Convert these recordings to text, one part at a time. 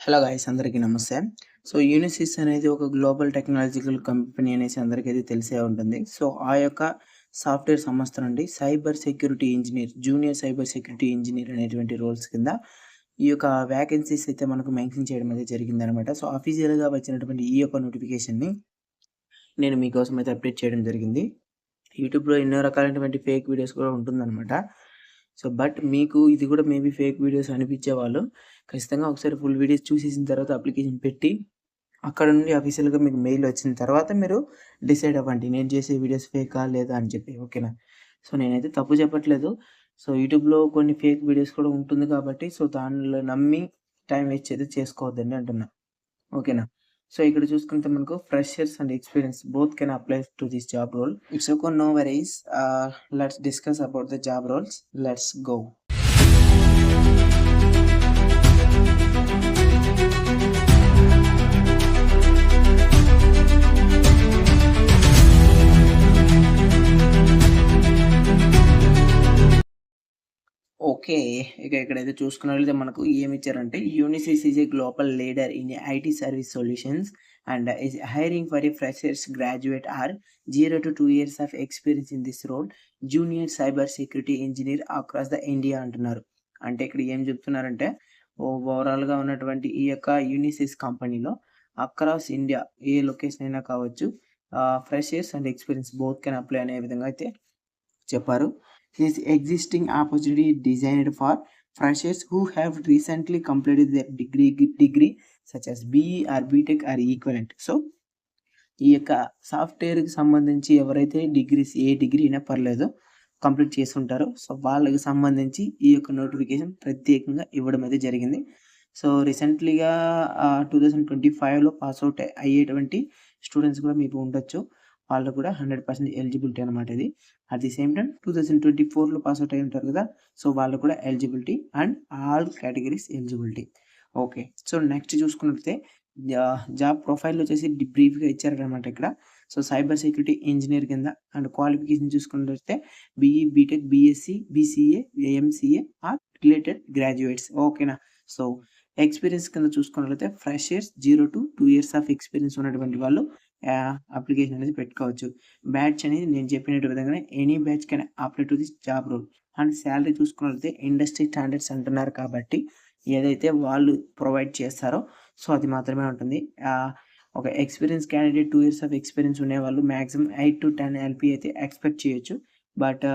Hello guys, అందరికీ నమస్తే. So Unisys అనేది ఒక గ్లోబల్ టెక్నాలజికల్ కంపెనీ అనేసి అందరికీ తెలిసే ఉంటుంది. సో ఆ యొక్క సాఫ్ట్వేర్ సంస్థ నుండి cyber security engineer, junior cyber security engineer అనేటువంటి రోల్స్ కింద ఈ యొక్క వ్యాకెన్సీస్ అయితే మనకు మెన్షన్ చేయడం అయితే జరిగిందనమాట. సో అఫీషియల్‌గా వచ్చినటువంటి ఈ యొక్క నోటిఫికేషన్‌ని నేను మీకోసం అయితే అప్డేట్ చేయడం జరిగింది. యూట్యూబ్‌లో ఎన్నో రకాలైనటువంటి ఫేక్ వీడియోస్ కూడా ఉంటుందనమాట. సో బట్ మీకు ఇది కూడా మేబీ ఫేక్ వీడియోస్ అనిపించేవాళ్ళు ఖచ్చితంగా ఒకసారి ఫుల్ వీడియోస్ చూసేసిన తర్వాత అప్లికేషన్ పెట్టి అక్కడ నుండి అఫీషియల్‌గా మీకు మెయిల్ వచ్చిన తర్వాత మీరు డిసైడ్ అవ్వండి. నేను చేసే వీడియోస్ ఫేకా లేదా అని చెప్పి. ఓకేనా? సో నేనైతే తప్పు చెప్పట్లేదు. సో యూట్యూబ్‌లో కొన్ని ఫేక్ వీడియోస్ కూడా ఉంటుంది కాబట్టి సో దానిలో నమ్మి టైం వేస్ట్ అయితే చేసుకోవద్దండి అంటున్నా. ఓకేనా? సో ఇక్కడ చూసుకుంటే మనకు freshers and experience both can apply to this job role. It's okay, no worries. Let's discuss about the job roles. Let's go. Okay. ఇక్కడైతే చూసుకున్నట్లయితే మనకు ఏమిచ్చారంటే Unisys is a global leader in IT service solutions and is hiring for a freshers graduate or 0 to 2 years of experience in this role junior cyber security engineer across the India అంటున్నారు. అంటే ఇక్కడ ఏం చెప్తున్నారంటే ఓవరాల్‌గా ఉన్నటువంటి ఈ యొక్క Unisys కంపెనీలో అక్రాస్ ఇండియా ఏ లొకేషన్ అయినా కావచ్చు, freshers and experience both can apply అనే విధంగా అయితే చెప్పారు. His existing opportunity designed for freshers who have recently completed their degree such as BE or BTech or equivalent. So ఈ యొక్క సాఫ్ట్‌వేర్‌కి సంబంధించి ఎవరైతే ఏ డిగ్రీ అయినా పర్లేదు కంప్లీట్ చేసుంటారో సో వాళ్ళకి సంబంధించి ఈ యొక్క నోటిఫికేషన్ ప్రత్యేకంగా ఇవ్వడం అయితే జరిగింది. సో రీసెంట్లీగా 2025లో పాస్ అవుట్ అయ్యేటువంటి స్టూడెంట్స్ కూడా మీకు ఉండొచ్చు. వాళ్ళు కూడా 100% ఎలిజిబిలిటీ అనమాట ఇది. అట్ ది సేమ్ టైమ్ 2024లో పాస్ అవుట్ అయ్యి ఉంటారు కదా! సో వాళ్ళు కూడా eligibility and all categories eligibility. Okay. So next చూసుకున్నట్లయితే జాబ్ ప్రొఫైల్ వచ్చేసి బ్రీఫ్‌గా ఇచ్చారనమాట ఇక్కడ. సో సైబర్ సెక్యూరిటీ ఇంజినీర్ కింద అండ్ క్వాలిఫికేషన్ చూసుకున్నట్లయితే BE, BTech, BSc, BCA, MCA or related graduates. ఓకేనా? సో ఎక్స్‌పీరియన్స్ కింద చూసుకున్నట్లయితే ఫ్రెషర్స్ 0-2 years ఆఫ్ ఎక్స్‌పీరియన్స్ ఉన్నటువంటి వాళ్ళు అప్లికేషన్ అనేది పెట్టుకోవచ్చు. బ్యాచ్ అనేది నేను చెప్పినట్టు విధంగానే any batch can apply to this job role. And salary చూసుకున్నట్లయితే ఇండస్ట్రీ స్టాండర్డ్స్ అంటున్నారు కాబట్టి ఏదైతే వాళ్ళు ప్రొవైడ్ చేస్తారో సో అది మాత్రమే ఉంటుంది. ఒక experience candidate 2 years of experience ఉండేవాళ్ళు మాక్సిమం 8-10 ఎల్‌పీ అయితే ఎక్స్‌పెక్ట్ చేయొచ్చు. బట్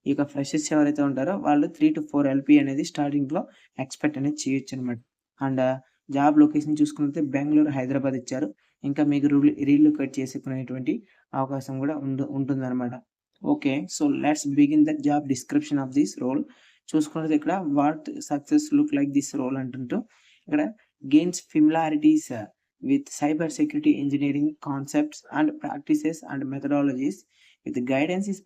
ఈ యొక్క ఫ్రెషర్స్ ఎవరైతే ఉంటారో వాళ్ళు 3-4 ఎల్‌పీ అనేది స్టార్టింగ్‌లో ఎక్స్‌పెక్ట్ అనేది చేయొచ్చనమాట. అండ్ జాబ్ లొకేషన్ చూసుకున్నట్లయితే బెంగుళూరు, హైదరాబాద్ ఇచ్చారు. ఇంకా మీకు రీలొకేట్ చేసుకునేటువంటి అవకాశం కూడా ఉంటుందన్నమాట. Okay. So let's begin the job description of this role. చూసుకున్నట్లయితే ఇక్కడ what success look like this role అంటుంటూ ఇక్కడ gains familiarities with cyber security engineering concepts and practices and methodologies with guidance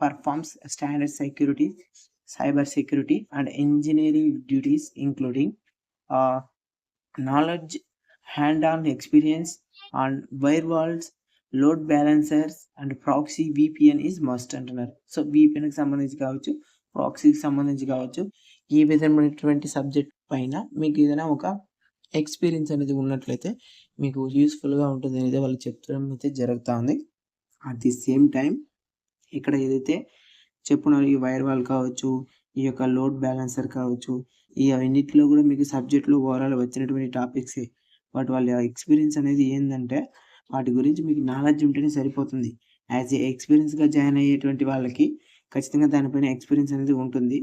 performs standard security, cyber security and engineering duties including knowledge, hand-on experience on firewalls, load balancers and proxy VPN is must అంటున్నారు. So VPNకి సంబంధించి కావచ్చు, ప్రాక్సీకి సంబంధించి కావచ్చు, ఈ విధమైనటువంటి subject పైన మీకు ఏదైనా ఒక ఎక్స్పీరియన్స్ అనేది ఉన్నట్లయితే మీకు యూస్‌ఫుల్‌గా ఉంటుంది అనేది వాళ్ళు చెప్పడం అయితే జరుగుతా ఉంది. అట్ ది సేమ్ టైమ్ ఇక్కడ ఏదైతే చెప్పుకున్నారో ఈ వైర్‌వాల్ కావచ్చు, ఈ యొక్క లోడ్ బ్యాలెన్సర్ కావచ్చు, ఈ అన్నిటిలో కూడా మీకు సబ్జెక్ట్‌లో ఓవరాల్ వచ్చినటువంటి టాపిక్సే. బట్ వాళ్ళ ఎక్స్‌పీరియన్స్ అనేది ఏందంటే వాటి గురించి మీకు నాలెడ్జ్ ఉంటేనే సరిపోతుంది. యాస్ ఏ ఎక్స్‌పీరియన్స్‌గా జాయిన్ అయ్యేటువంటి వాళ్ళకి ఖచ్చితంగా దానిపైన ఎక్స్‌పీరియన్స్ అనేది ఉంటుంది.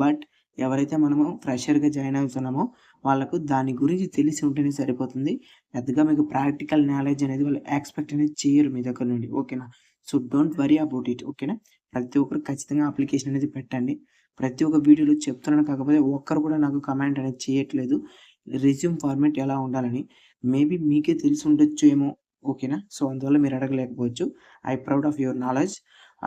బట్ ఎవరైతే మనము ఫ్రెషర్‌గా జాయిన్ అవుతున్నామో వాళ్ళకు దాని గురించి తెలిసి ఉంటేనే సరిపోతుంది. పెద్దగా మీకు ప్రాక్టికల్ నాలెడ్జ్ అనేది వాళ్ళు ఎక్స్‌పెక్ట్ అనేది చేయరు మీ దగ్గర నుండి. ఓకేనా? So don't worry about it. ఓకేనా? ప్రతి ఒక్కరు ఖచ్చితంగా అప్లికేషన్ అనేది పెట్టండి. ప్రతి ఒక్క వీడియోలో చెప్తున్నాను, కాకపోతే ఒక్కరు కూడా నాకు కామెంట్ అనేది చేయట్లేదు. రెజ్యూమ్ ఫార్మాట్ ఎలా ఉండాలని. మేబీ మీకే తెలిసి ఉండొచ్చేమో. ఓకేనా? సో అందువల్ల మీరు అడగలేకపోవచ్చు. I proud of your knowledge.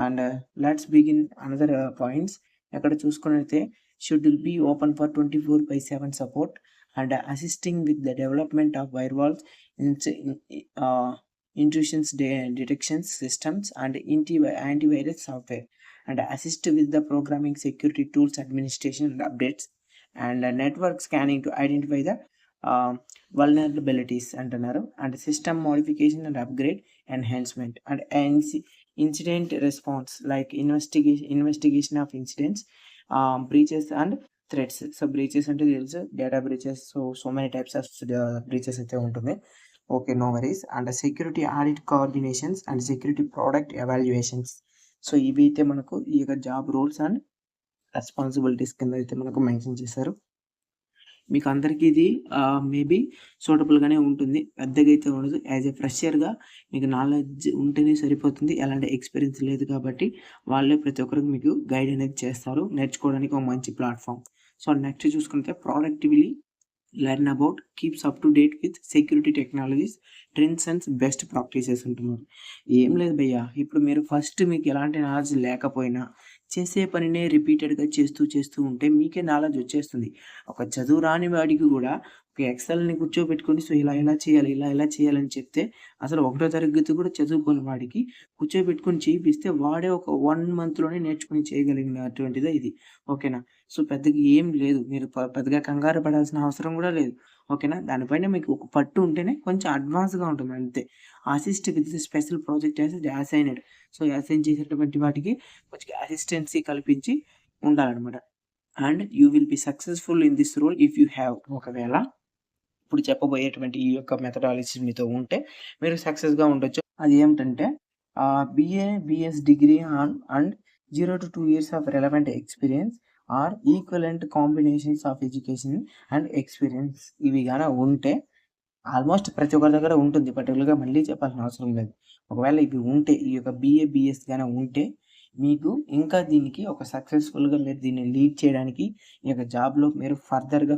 And let's begin another points. ఎక్కడ చూసుకున్నట్లయితే should be open for 24/7 support and assisting with the development of firewalls, intrusions detection systems and antivirus software, and assist with the programming, security tools, administration and updates, and network scanning to identify the vulnerabilities అంటున్నారు. And system modification and upgrade enhancement and incident response like investigation of incidents, breaches and threats. So breaches అంటే తెలుసు, data breaches. So many types of breaches అయితే ఉంటుంది. Okay, no worries. And security audit coordinations and security product evaluations. So ఇవి అయితే మనకు ఈ యొక్క job roles and responsibilities కింద అయితే మనకు మెన్షన్ చేశారు. మీకు అందరికీ ఇది మేబీ సూటబుల్గానే ఉంటుంది, పెద్దగా అయితే ఉండదు. యాజ్ ఏ ఫ్రెషర్గా మీకు నాలెడ్జ్ ఉంటేనే సరిపోతుంది, ఎలాంటి ఎక్స్పీరియన్స్ లేదు కాబట్టి వాళ్ళే ప్రతి ఒక్కరికి మీకు గైడ్ అనేది చేస్తారు, నేర్చుకోవడానికి ఒక మంచి ప్లాట్ఫామ్. సో నెక్స్ట్ చూసుకుంటే productively learn about keeps up to date with security technologies, trends and best practices ఉంటున్నారు. ఏం లేదు భయ్య, ఇప్పుడు మీరు ఫస్ట్ మీకు ఎలాంటి నాలెడ్జ్ లేకపోయినా చేసే పనినే రిపీటెడ్గా చేస్తూ ఉంటే మీకే నాలెడ్జ్ వచ్చేస్తుంది. ఒక చదువు రాని వాడికి కూడా ఒక ఎక్సెల్ని కూర్చోబెట్టుకొని సో ఇలా చేయాలి, ఇలా చేయాలని చెప్తే అసలు ఒకటో తరగతి కూడా చదువుకున్న వాడికి కూర్చోబెట్టుకొని చేయిస్తే వాడే ఒక 1 మంత్లోనే నేర్చుకుని చేయగలిగినటువంటిదే ఇది. ఓకేనా? సో పెద్దగా ఏం లేదు, మీరు పెద్దగా కంగారు పడాల్సిన అవసరం కూడా లేదు. ఓకేనా? దానిపైన మీకు ఒక పట్టు ఉంటేనే కొంచెం అడ్వాన్స్గా ఉంటుంది అంతే. Assist with special project assigned. So assign చేసేటువంటి వాటికి కొంచెం అసిస్టెన్సీ కల్పించి ఉండాలన్నమాట. And you will be successful in this role if you have. ఒకవేళ ఇప్పుడు చెప్పబోయేటువంటి ఈ యొక్క మెథడాలజీ మీతో ఉంటే మీరు సక్సెస్గా ఉండొచ్చు. అది ఏమిటంటే BS degree and 0 to 2 years of relevant experience or equivalent combinations of education and experience. ఇవి గాన ఉంటే ఆల్మోస్ట్ ప్రతి ఒక్కరి దగ్గర ఉంటుంది, పర్టికులర్గా మళ్ళీ చెప్పాల్సిన అవసరం లేదు. ఒకవేళ ఇవి ఉంటే, ఈ యొక్క బిఎస్ గానే ఉంటే మీకు ఇంకా దీనికి ఒక సక్సెస్ఫుల్గా మీరు దీన్ని లీడ్ చేయడానికి ఈ యొక్క జాబ్లో మీరు ఫర్దర్గా